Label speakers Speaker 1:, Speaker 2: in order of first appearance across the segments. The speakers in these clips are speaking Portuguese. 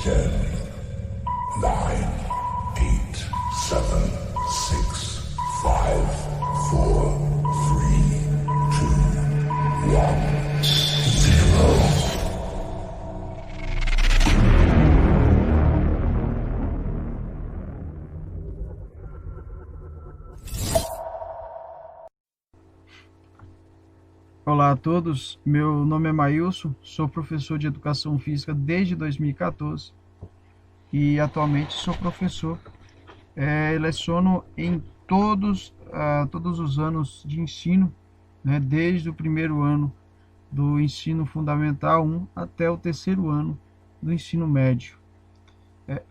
Speaker 1: 10, 9, 8, 7, 6, 5, 4, 3, 2, 1, 0.
Speaker 2: Olá a todos, meu nome é Maílson, sou professor de Educação Física desde 2014 e atualmente sou professor. Leciono em todos os anos de ensino, né, desde o primeiro ano do ensino fundamental 1 até o terceiro ano do ensino médio.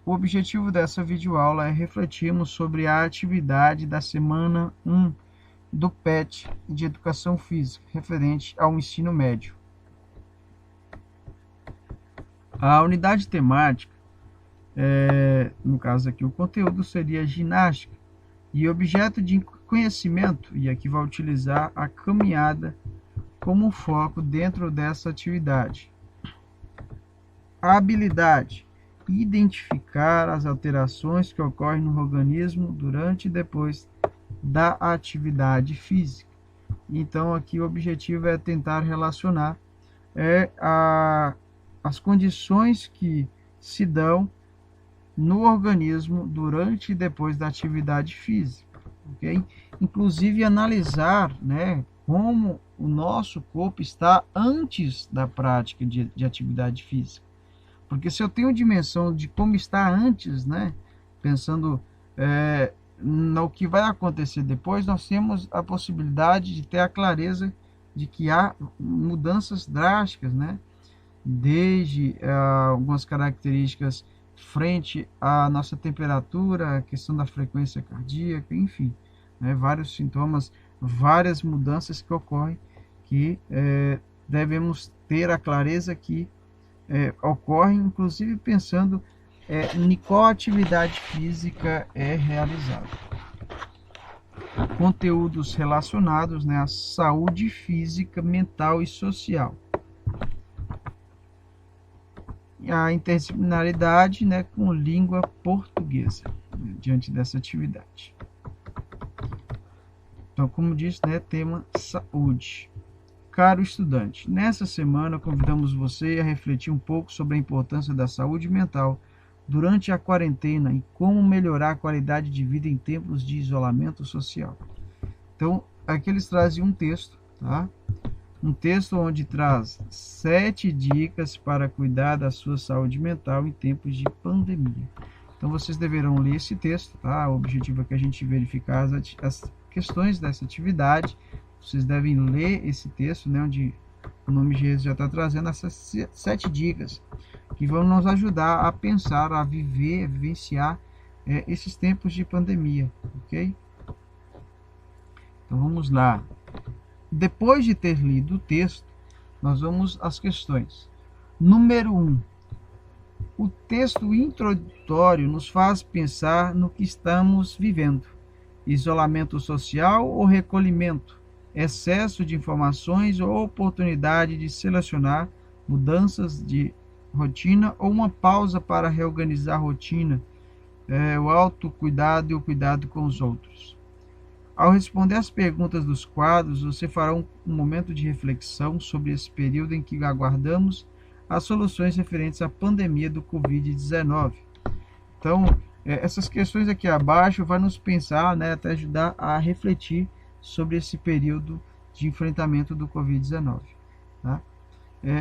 Speaker 2: O objetivo dessa videoaula é refletirmos sobre a atividade da semana 1 do PET de Educação Física, referente ao ensino médio. A unidade temática, no caso aqui o conteúdo seria ginástica, e objeto de conhecimento, e aqui vai utilizar a caminhada como foco dentro dessa atividade. A habilidade, identificar as alterações que ocorrem no organismo durante e depois da atividade física. Então aqui o objetivo é tentar relacionar as condições que se dão no organismo durante e depois da atividade física, ok? Inclusive analisar, né, como o nosso corpo está antes da prática de atividade física. Porque se eu tenho dimensão de como está antes, né, pensando no que vai acontecer depois, nós temos a possibilidade de ter a clareza de que há mudanças drásticas, né? Desde algumas características frente à nossa temperatura, a questão da frequência cardíaca, enfim, né? Vários sintomas, várias mudanças que ocorrem, que devemos ter a clareza que ocorrem, inclusive pensando em qual atividade física é realizada. Conteúdos relacionados, né, à saúde física, mental e social. E a interdisciplinaridade, né, com língua portuguesa, né, diante dessa atividade. Então, como disse, né, tema saúde. Caro estudante, nessa semana convidamos você a refletir um pouco sobre a importância da saúde mental durante a quarentena e como melhorar a qualidade de vida em tempos de isolamento social. Então, aqui eles trazem um texto, tá? Um texto onde traz 7 dicas para cuidar da sua saúde mental em tempos de pandemia. Então, vocês deverão ler esse texto, tá? O objetivo é que a gente verificar as questões dessa atividade. Vocês devem ler esse texto, né, onde o nome de Jesus já está trazendo essas 7 dicas que vão nos ajudar a pensar, a viver, a vivenciar esses tempos de pandemia, ok? Então vamos lá. Depois de ter lido o texto, nós vamos às questões. Número 1. O texto introdutório nos faz pensar no que estamos vivendo. Isolamento social ou recolhimento? Excesso de informações ou oportunidade de selecionar mudanças de rotina ou uma pausa para reorganizar a rotina, o autocuidado e o cuidado com os outros. Ao responder as perguntas dos quadros, você fará um momento de reflexão sobre esse período em que aguardamos as soluções referentes à pandemia do Covid-19. Então, essas questões aqui abaixo vão nos pensar, né, até ajudar a refletir sobre esse período de enfrentamento do Covid-19. Tá?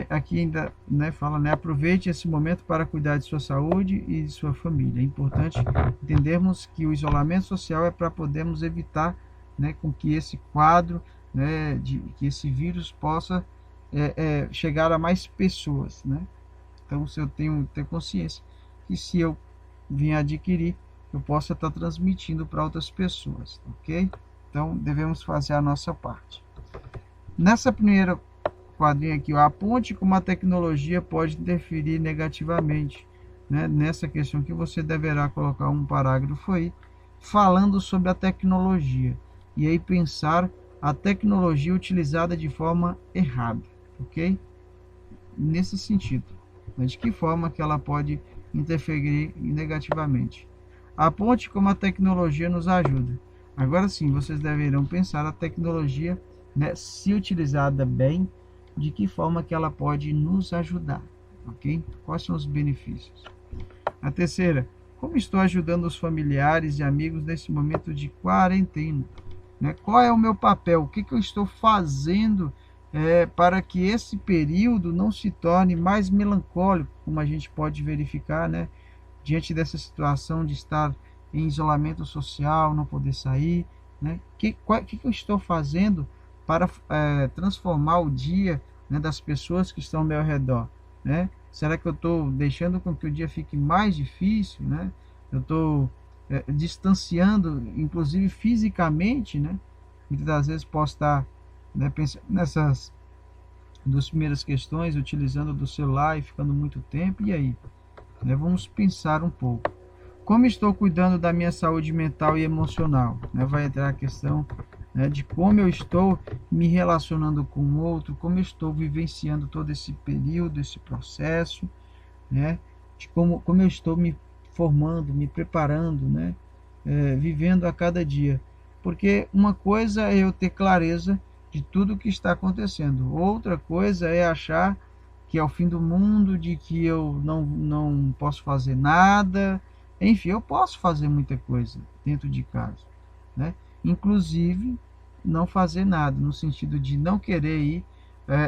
Speaker 2: Aqui ainda, né, fala, né, aproveite esse momento para cuidar de sua saúde e de sua família. É importante entendermos que o isolamento social é para podermos evitar, né, com que esse quadro, né, que esse vírus possa chegar a mais pessoas, né? Então, se eu tenho que ter consciência que se eu vim adquirir, eu possa estar transmitindo para outras pessoas, ok? Então, devemos fazer a nossa parte. Nessa primeira quadrinho aqui, aponte como a tecnologia pode interferir negativamente, né? Nessa questão que você deverá colocar um parágrafo aí, falando sobre a tecnologia. E aí pensar a tecnologia utilizada de forma errada, ok? Nesse sentido. né? De que forma que ela pode interferir negativamente. Aponte como a tecnologia nos ajuda. Agora sim, vocês deverão pensar a tecnologia, né, se utilizada bem, de que forma que ela pode nos ajudar, ok? Quais são os benefícios? A terceira, como estou ajudando os familiares e amigos nesse momento de quarentena? Né? Qual é o meu papel? O que eu estou fazendo para que esse período não se torne mais melancólico, como a gente pode verificar, né? Diante dessa situação de estar em isolamento social, não poder sair, né? Que eu estou fazendo para transformar o dia, né, das pessoas que estão ao meu redor, né? Será que eu estou deixando com que o dia fique mais difícil, né? Eu estou distanciando, inclusive fisicamente, né? Muitas das vezes posso estar, né, pensando nessas duas primeiras questões, utilizando do celular e ficando muito tempo. E aí? Né? Vamos pensar um pouco. Como estou cuidando da minha saúde mental e emocional? Né? Vai entrar a questão, né, de como eu estou me relacionando com o outro, como eu estou vivenciando todo esse período, esse processo, né? De como eu estou me formando, me preparando, né? Vivendo a cada dia. Porque uma coisa é eu ter clareza de tudo o que está acontecendo, outra coisa é achar que é o fim do mundo, de que eu não posso fazer nada. Enfim, eu posso fazer muita coisa dentro de casa, né? Inclusive não fazer nada, no sentido de não querer ir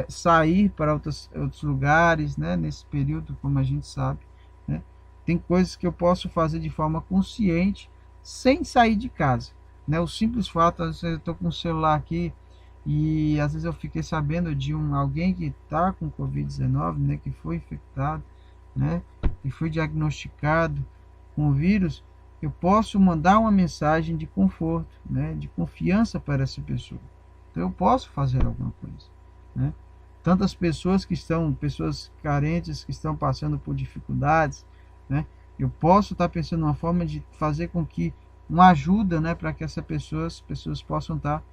Speaker 2: sair para outros lugares, né? Nesse período, como a gente sabe, né? Tem coisas que eu posso fazer de forma consciente, sem sair de casa, né? O simples fato, às vezes eu estou com o celular aqui, e às vezes eu fiquei sabendo de alguém que está com Covid-19, né, que foi infectado, né, que foi diagnosticado com o vírus. Eu posso mandar uma mensagem de conforto, né, de confiança para essa pessoa. Então eu posso fazer alguma coisa, né? Tantas pessoas pessoas carentes, que estão passando por dificuldades, né? Eu posso estar pensando uma forma de fazer com que uma ajuda, né, para que as pessoas possam estar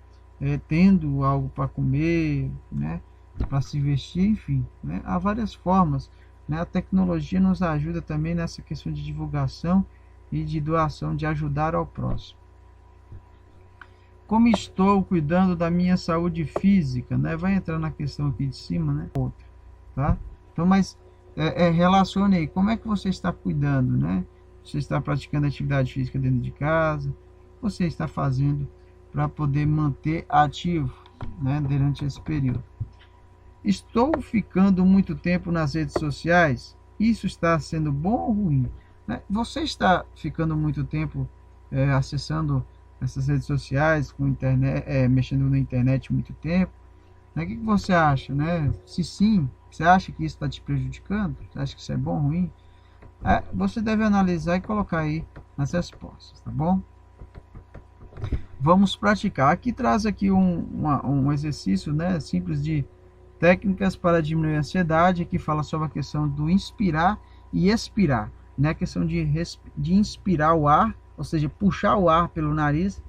Speaker 2: tendo algo para comer, né, para se vestir, enfim, né, há várias formas, né, a tecnologia nos ajuda também nessa questão de divulgação e de doação, de ajudar ao próximo. Como estou cuidando da minha saúde física, né, vai entrar na questão aqui de cima, né, outra, tá? Então, mas relacione aí, como é que você está cuidando, né? Você está praticando atividade física dentro de casa? Você está fazendo para poder manter ativo, né, durante esse período? Estou ficando muito tempo nas redes sociais? Isso está sendo bom ou ruim? Né? Você está ficando muito tempo acessando essas redes sociais, com internet, mexendo na internet muito tempo? Né? O que você acha? Né? Se sim, você acha que isso está te prejudicando? Você acha que isso é bom ou ruim? Você deve analisar e colocar aí nas respostas, tá bom? Vamos praticar. Aqui traz aqui um exercício, né, simples de técnicas para diminuir a ansiedade, que fala sobre a questão do inspirar e expirar, né, a questão de inspirar o ar, ou seja, puxar o ar pelo nariz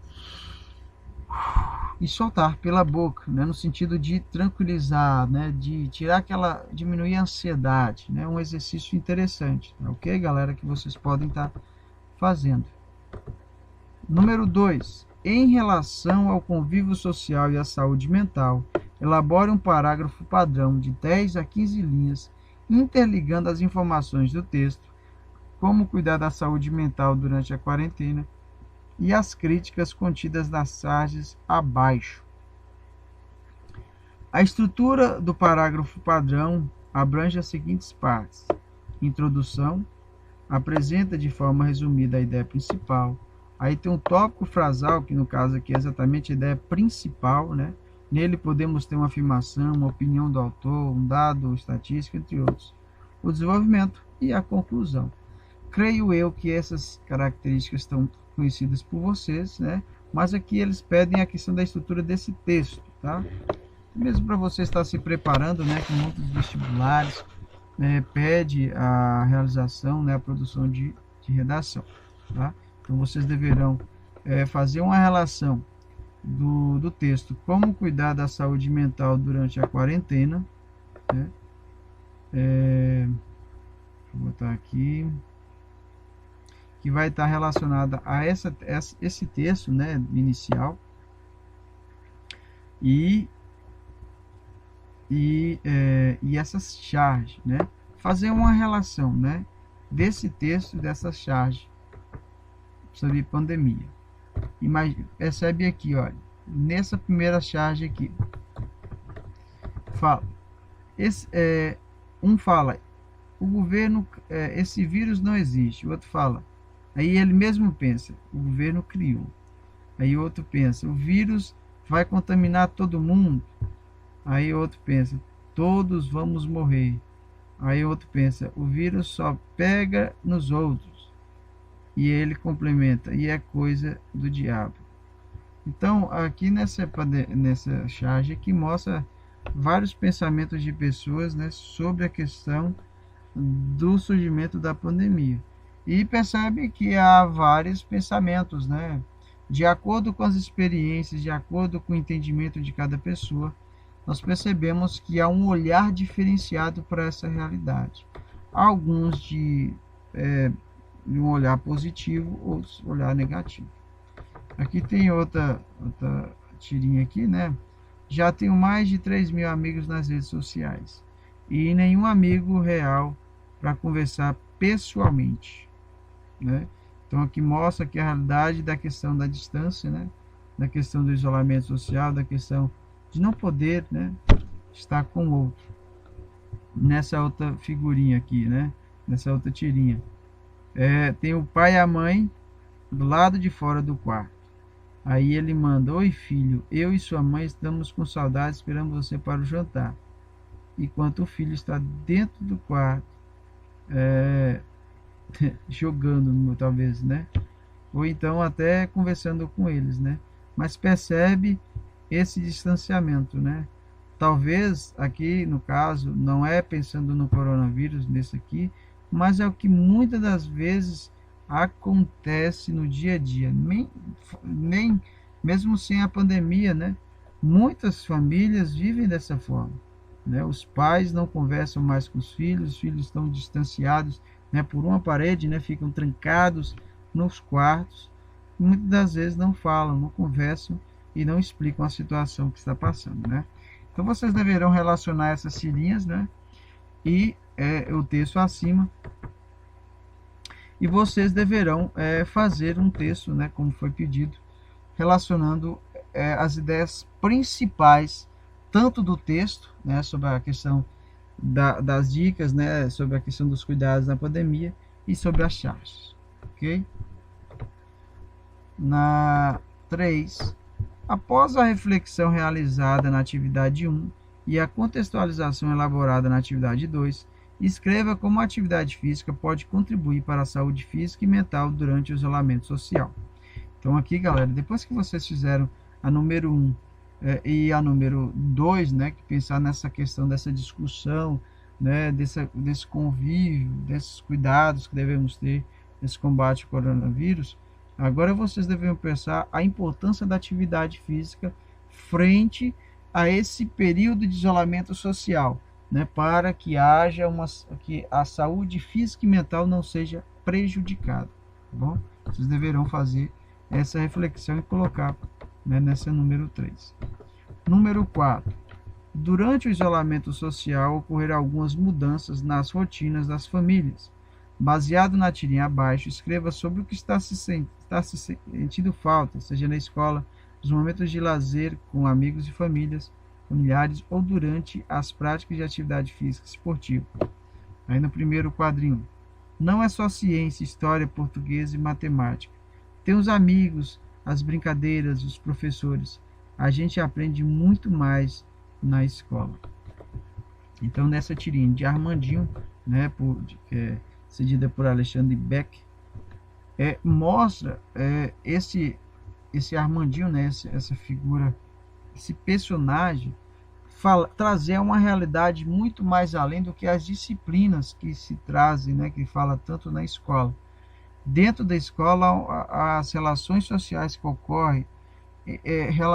Speaker 2: e soltar pela boca, né, no sentido de tranquilizar, né, de tirar diminuir a ansiedade, né, um exercício interessante, ok, galera, que vocês podem estar fazendo. Número 2. Em relação ao convívio social e à saúde mental, elabore um parágrafo padrão de 10 a 15 linhas, interligando as informações do texto, como cuidar da saúde mental durante a quarentena, e as críticas contidas nas charges abaixo. A estrutura do parágrafo padrão abrange as seguintes partes: introdução, apresenta de forma resumida a ideia principal. Aí tem um tópico frasal, que no caso aqui é exatamente a ideia principal, né? Nele podemos ter uma afirmação, uma opinião do autor, um dado estatístico, entre outros. O desenvolvimento e a conclusão. Creio eu que essas características estão conhecidas por vocês, né? Mas aqui eles pedem a questão da estrutura desse texto, tá? Mesmo para você estar se preparando, né, com muitos vestibulares, pede a realização, né, a produção de redação, tá? Então vocês deverão fazer uma relação do texto, como cuidar da saúde mental durante a quarentena, né? Vou botar aqui, que vai estar relacionada a esse texto, né, inicial, e essas charges, né? Fazer uma relação, né, desse texto, dessa charge sobre pandemia. Percebe aqui, olha, nessa primeira charge aqui, fala, um fala, o governo, esse vírus não existe. O outro fala, aí ele mesmo pensa, o governo criou. Aí o outro pensa, o vírus vai contaminar todo mundo. Aí o outro pensa, todos vamos morrer. Aí o outro pensa, o vírus só pega nos outros. E ele complementa, e é coisa do diabo. Então, aqui nessa charge aqui mostra vários pensamentos de pessoas, né, sobre a questão do surgimento da pandemia. E percebe que há vários pensamentos, né, de acordo com as experiências, de acordo com o entendimento de cada pessoa, nós percebemos que há um olhar diferenciado para essa realidade. Alguns de um olhar positivo, outros olhar negativo. Aqui tem outra tirinha aqui, né? Já tenho mais de 3.000 amigos nas redes sociais e nenhum amigo real para conversar pessoalmente, né? Então aqui mostra que a realidade da questão da distância, né? Da questão do isolamento social, da questão de não poder, né, estar com o outro. Nessa outra figurinha aqui, né? Nessa outra tirinha, tem o pai e a mãe do lado de fora do quarto. Aí ele manda, oi filho, eu e sua mãe estamos com saudade, esperando você para o jantar. Enquanto o filho está dentro do quarto, jogando, talvez, né? Ou então até conversando com eles, né? Mas percebe esse distanciamento, né? Talvez aqui, no caso, não é pensando no coronavírus, nesse aqui, mas é o que muitas das vezes acontece no dia a dia, nem mesmo sem a pandemia, né? Muitas famílias vivem dessa forma, né? Os pais não conversam mais com os filhos estão distanciados, né, por uma parede, né? Ficam trancados nos quartos, muitas das vezes não falam, não conversam e não explicam a situação que está passando, né? Então vocês deverão relacionar essas tirinhas, né? E o texto acima, e vocês deverão fazer um texto, né, como foi pedido, relacionando as ideias principais, tanto do texto, né, sobre a questão das dicas, né, sobre a questão dos cuidados na pandemia e sobre as charges, ok? Na 3, após a reflexão realizada na atividade 1 e a contextualização elaborada na atividade 2, escreva como a atividade física pode contribuir para a saúde física e mental durante o isolamento social. Então aqui, galera, depois que vocês fizeram a número 1 e a número 2, né, que pensar nessa questão dessa discussão, né, desse convívio, desses cuidados que devemos ter nesse combate ao coronavírus, agora vocês devem pensar a importância da atividade física frente a esse período de isolamento social, né, para que haja que a saúde física e mental não seja prejudicada, tá bom? Vocês deverão fazer essa reflexão e colocar, né, nessa número 3. Número 4. Durante o isolamento social ocorrerão algumas mudanças nas rotinas das famílias. Baseado na tirinha abaixo, escreva sobre o que está se sentindo falta, seja na escola, nos momentos de lazer com amigos e familiares ou durante as práticas de atividade física esportiva. Aí no primeiro quadrinho, não é só ciência, história, português e matemática. Tem os amigos, as brincadeiras, os professores. A gente aprende muito mais na escola. Então nessa tirinha de Armandinho, né, cedida por Alexandre Beck, mostra esse Armandinho, né, essa figura, esse personagem, trazer uma realidade muito mais além do que as disciplinas que se trazem, né, que fala tanto na escola. Dentro da escola, as relações sociais que ocorrem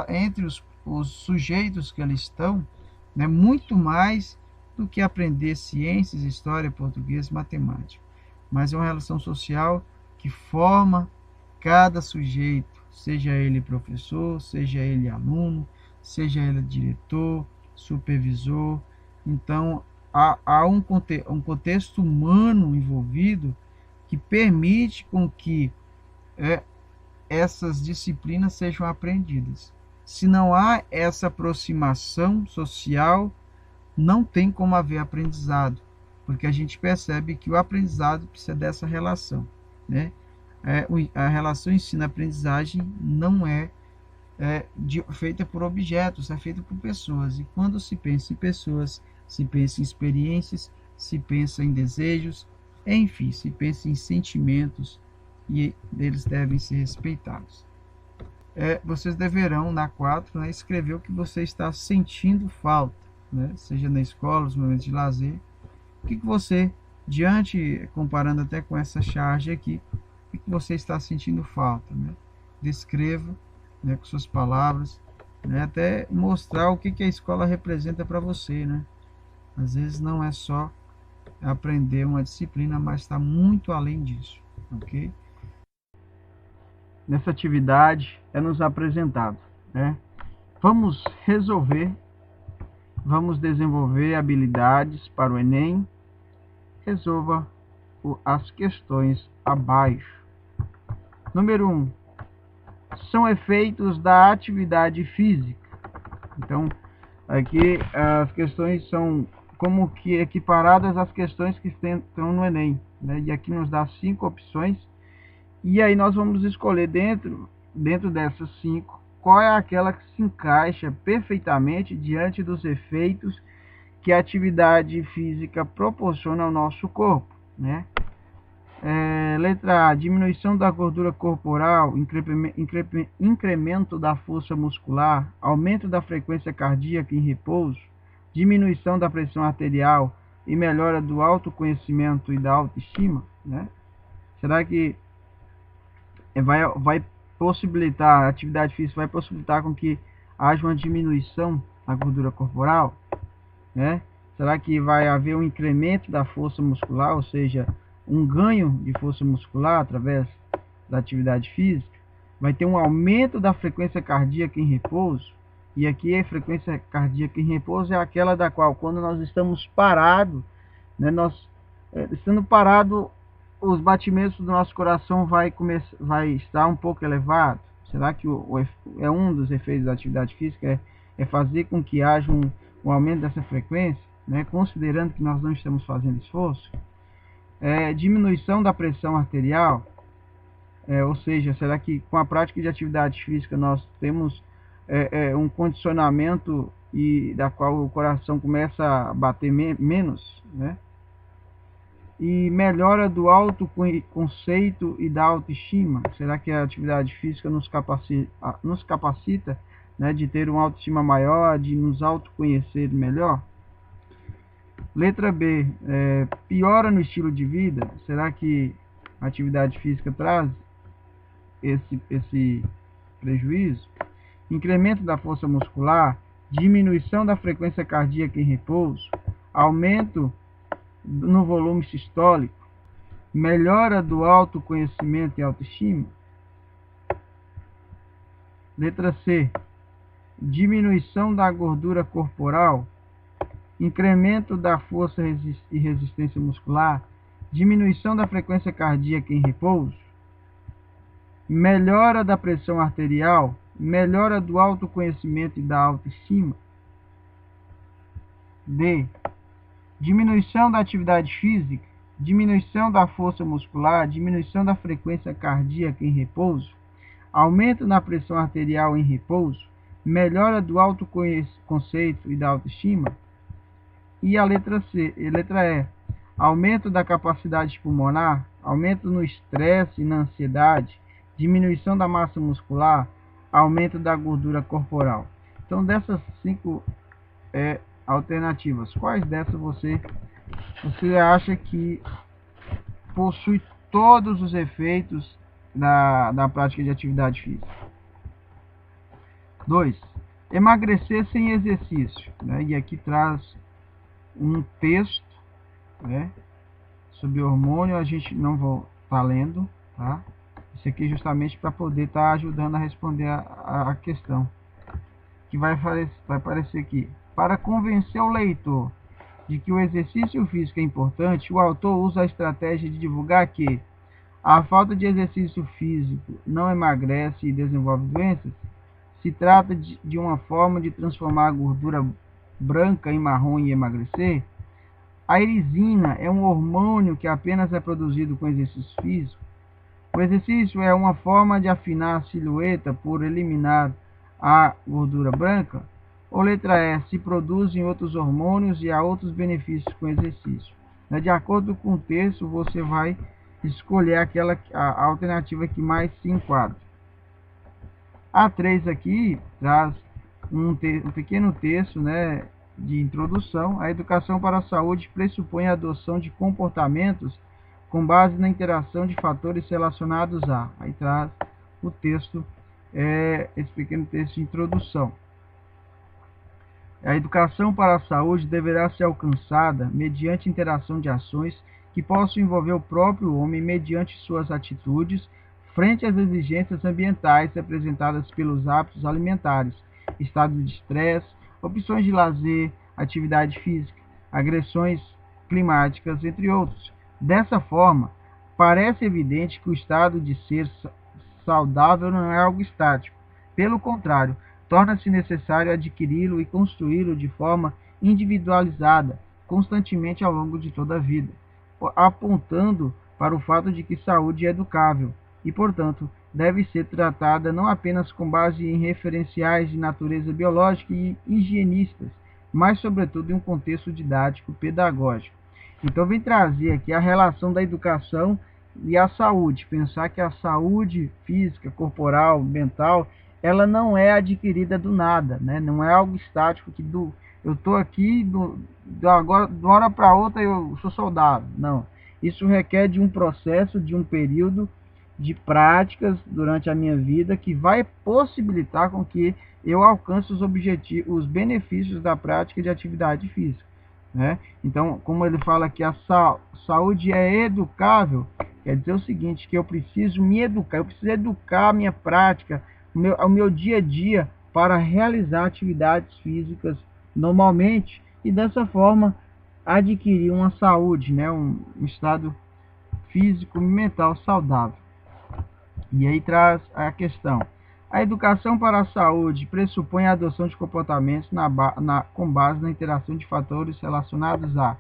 Speaker 2: entre os sujeitos que ali estão, né, muito mais do que aprender ciências, história, português, matemática. Mas é uma relação social que forma cada sujeito, seja ele professor, seja ele aluno, seja ele diretor, supervisor. Então, há um contexto humano envolvido que permite com que essas disciplinas sejam aprendidas. Se não há essa aproximação social, não tem como haver aprendizado, porque a gente percebe que o aprendizado precisa dessa relação, né? A relação ensino-aprendizagem não é feita por objetos, é feita por pessoas. E quando se pensa em pessoas, se pensa em experiências, se pensa em desejos, enfim, se pensa em sentimentos, e eles devem ser respeitados. Vocês deverão, na 4, né, escrever o que você está sentindo falta, né? Seja na escola, nos momentos de lazer. O que você, comparando até com essa charge aqui, o que você está sentindo falta, né? Descreva, né, com suas palavras, né, até mostrar o que a escola representa para você, né? Às vezes não é só aprender uma disciplina, mas está muito além disso, ok? Nessa atividade é nos apresentado, né? Vamos desenvolver habilidades para o Enem. Resolva as questões abaixo. Número 1. São efeitos da atividade física. Então, aqui as questões são como que equiparadas às questões que estão no Enem, né? E aqui nos dá 5 opções. E aí nós vamos escolher dentro dessas 5, qual é aquela que se encaixa perfeitamente diante dos efeitos que a atividade física proporciona ao nosso corpo, né? Letra A, diminuição da gordura corporal, incremento da força muscular, aumento da frequência cardíaca em repouso, diminuição da pressão arterial e melhora do autoconhecimento e da autoestima, né? Será que vai possibilitar, a atividade física vai possibilitar com que haja uma diminuição da gordura corporal, né? Será que vai haver um incremento da força muscular, ou seja, um ganho de força muscular através da atividade física? Vai ter um aumento da frequência cardíaca em repouso, e aqui a frequência cardíaca em repouso é aquela da qual, quando nós estamos parados, né, estando parado, os batimentos do nosso coração vai estar um pouco elevado. Será que é um dos efeitos da atividade física é fazer com que haja um aumento dessa frequência, né, considerando que nós não estamos fazendo esforço? Diminuição da pressão arterial, ou seja, será que com a prática de atividade física nós temos um condicionamento e da qual o coração começa a bater menos, né? E melhora do autoconceito e da autoestima. Será que a atividade física nos capacita, né, de ter uma autoestima maior, de nos autoconhecer melhor? Letra B, piora no estilo de vida. Será que a atividade física traz esse prejuízo? Incremento da força muscular, diminuição da frequência cardíaca em repouso, aumento no volume sistólico, melhora do autoconhecimento e autoestima? Letra C, diminuição da gordura corporal, incremento da força e resistência muscular, diminuição da frequência cardíaca em repouso, melhora da pressão arterial, melhora do autoconhecimento e da autoestima? D, diminuição da atividade física, diminuição da força muscular, diminuição da frequência cardíaca em repouso, aumento na pressão arterial em repouso, melhora do autoconceito e da autoestima? E a letra E, aumento da capacidade pulmonar, aumento no estresse e na ansiedade, diminuição da massa muscular, aumento da gordura corporal. Então, dessas 5 alternativas, quais dessas você acha que possui todos os efeitos da prática de atividade física? 2. Emagrecer sem exercício, né? E aqui traz um texto, né, sobre hormônio. A gente não vou estar lendo, tá? Isso aqui justamente para poder estar ajudando a responder a questão que vai aparecer aqui. Para convencer o leitor de que o exercício físico é importante, o autor usa a estratégia de divulgar que a falta de exercício físico não emagrece e desenvolve doenças. Se trata de uma forma de transformar a gordura branca em marrom e emagrecer. A erisina é um hormônio que apenas é produzido com exercício físico. O exercício é uma forma de afinar a silhueta por eliminar a gordura branca. Ou letra E, se produzem outros hormônios e há outros benefícios com o exercício. De acordo com o texto, você vai escolher a alternativa que mais se enquadra. A 3 aqui traz um pequeno texto, né, de introdução. A educação para a saúde pressupõe a adoção de comportamentos com base na interação de fatores relacionados a. Aí traz o texto, esse pequeno texto de introdução. A educação para a saúde deverá ser alcançada mediante interação de ações que possam envolver o próprio homem mediante suas atitudes frente às exigências ambientais representadas pelos hábitos alimentares, estado de estresse, opções de lazer, atividade física, agressões climáticas, entre outros. Dessa forma, parece evidente que o estado de ser saudável não é algo estático. Pelo contrário, torna-se necessário adquiri-lo e construí-lo de forma individualizada, constantemente ao longo de toda a vida, apontando para o fato de que saúde é educável e, portanto, deve ser tratada não apenas com base em referenciais de natureza biológica e higienistas, mas, sobretudo, em um contexto didático pedagógico. Então, vem trazer aqui a relação da educação e a saúde, pensar que a saúde física, corporal, mental, ela não é adquirida do nada, né? Não é algo estático que eu estou aqui, agora, de uma hora para outra eu sou saudável. Não. Isso requer de um processo, de um período de práticas durante a minha vida que vai possibilitar com que eu alcance os benefícios da prática de atividade física, né? Então, como ele fala que a saúde é educável, quer dizer o seguinte, que eu preciso me educar, eu preciso educar a minha prática, o meu dia a dia para realizar atividades físicas normalmente e dessa forma adquirir uma saúde, né, um estado físico e mental saudável. E aí traz a questão. A educação para a saúde pressupõe a adoção de comportamentos com base na interação de fatores relacionados a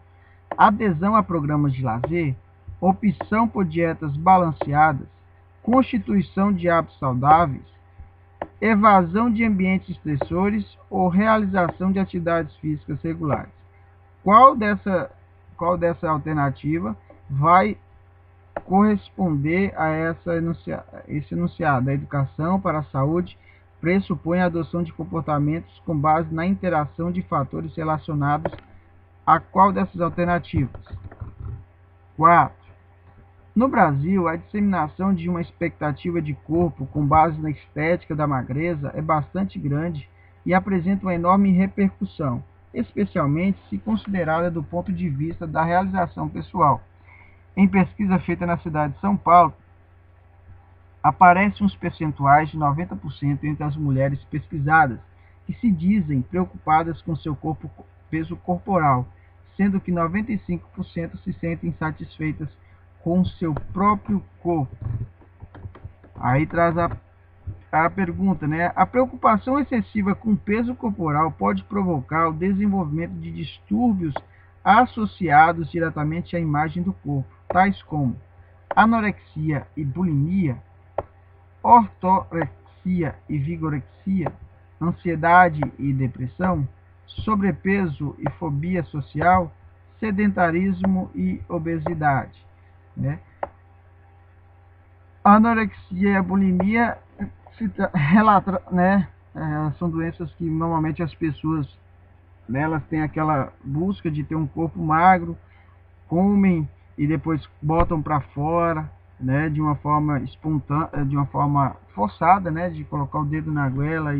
Speaker 2: adesão a programas de lazer, opção por dietas balanceadas, constituição de hábitos saudáveis, evasão de ambientes estressores ou realização de atividades físicas regulares. Qual dessa alternativa vai corresponder a esse enunciado? A educação para a saúde pressupõe a adoção de comportamentos com base na interação de fatores relacionados a qual dessas alternativas? 4. No Brasil, a disseminação de uma expectativa de corpo com base na estética da magreza é bastante grande e apresenta uma enorme repercussão, especialmente se considerada do ponto de vista da realização pessoal. Em pesquisa feita na cidade de São Paulo, aparecem uns percentuais de 90% entre as mulheres pesquisadas, que se dizem preocupadas com seu peso corporal, sendo que 95% se sentem insatisfeitas com seu próprio corpo. Aí traz a pergunta, né? A preocupação excessiva com o peso corporal pode provocar o desenvolvimento de distúrbios associados diretamente à imagem do corpo, tais como anorexia e bulimia, ortorexia e vigorexia, ansiedade e depressão, sobrepeso e fobia social, sedentarismo e obesidade, né? A anorexia e a bulimia relata, né? São doenças que normalmente as pessoas, né, elas têm aquela busca de ter um corpo magro, comem e depois botam para fora, né, de uma forma espontânea, de uma forma forçada, né, de colocar o dedo na goela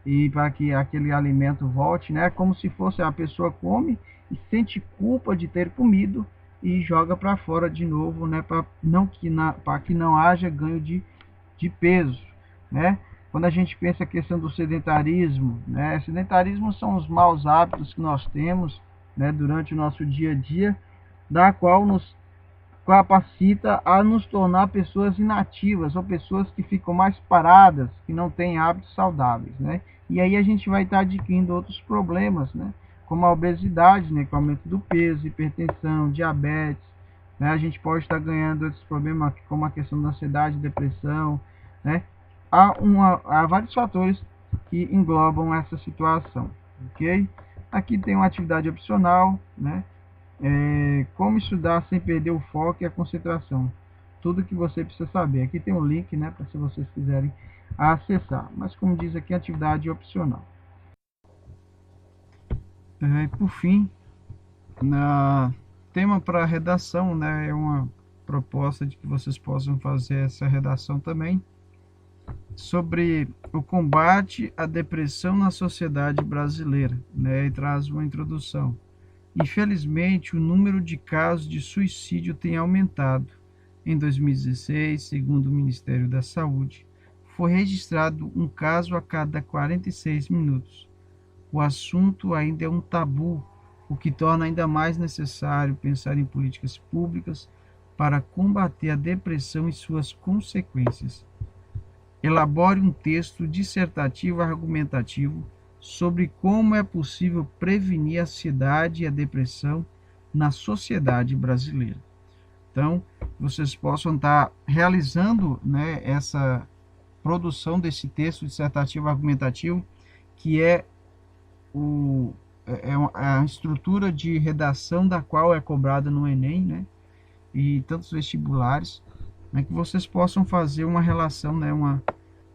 Speaker 2: e para que aquele alimento volte, né, como se fosse a pessoa come e sente culpa de ter comido e joga para fora de novo, né, para que não haja ganho de peso, né? Quando a gente pensa a questão do sedentarismo, né? Sedentarismo são os maus hábitos que nós temos, né, durante o nosso dia a dia, da qual nos capacita a nos tornar pessoas inativas ou pessoas que ficam mais paradas, que não têm hábitos saudáveis, né? E aí a gente vai estar adquirindo outros problemas, né? Como a obesidade, né? Com o aumento do peso, hipertensão, diabetes, né? A gente pode estar ganhando outros problemas como a questão da ansiedade, depressão, né? Há vários fatores que englobam essa situação, ok? Aqui tem uma atividade opcional, né? Como estudar sem perder o foco e a concentração. Tudo que você precisa saber. Aqui tem um link, né, para se vocês quiserem acessar. Mas como diz aqui, atividade opcional. Por fim, na tema para redação, né, é uma proposta de que vocês possam fazer essa redação também sobre o combate à depressão na sociedade brasileira, né, e traz uma introdução. Infelizmente, o número de casos de suicídio tem aumentado. Em 2016, segundo o Ministério da Saúde, foi registrado um caso a cada 46 minutos. O assunto ainda é um tabu, o que torna ainda mais necessário pensar em políticas públicas para combater a depressão e suas consequências. Elabore um texto dissertativo argumentativo sobre como é possível prevenir a ansiedade e a depressão na sociedade brasileira. Então, vocês possam estar realizando, né, essa produção desse texto dissertativo argumentativo, que é a estrutura de redação da qual é cobrada no Enem, né, e tantos vestibulares, né, que vocês possam fazer uma relação, né,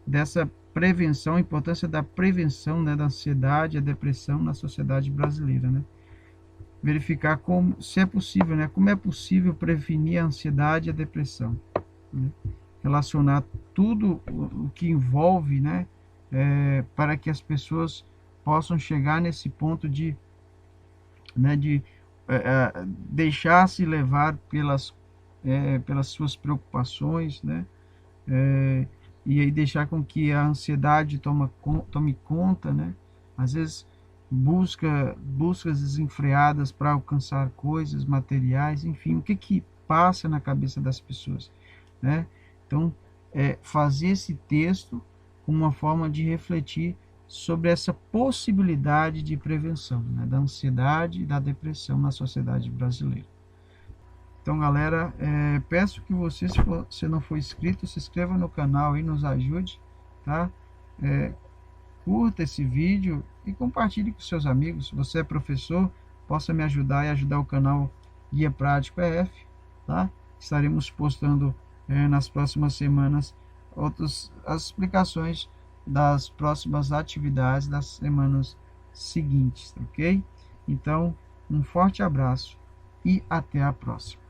Speaker 2: dessa prevenção, a importância da prevenção, né, da ansiedade e a depressão na sociedade brasileira, né? Verificar como, se é possível, né, como é possível prevenir a ansiedade e a depressão, né? Relacionar tudo o que envolve, né, para que as pessoas possam chegar nesse ponto de, né, deixar-se levar pelas suas preocupações, né, e aí deixar com que a ansiedade tome conta, né? Às vezes buscas desenfreadas para alcançar coisas materiais, enfim, o que passa na cabeça das pessoas, né? Então, fazer esse texto como uma forma de refletir sobre essa possibilidade de prevenção, né, da ansiedade e da depressão na sociedade brasileira. Então, galera, peço que você, se você não for inscrito, se inscreva no canal e nos ajude, tá? Curta esse vídeo e compartilhe com seus amigos. Se você é professor, possa me ajudar e ajudar o canal Guia Prático EF, tá? Estaremos postando nas próximas semanas as explicações das próximas atividades das semanas seguintes, ok? Então, um forte abraço e até a próxima.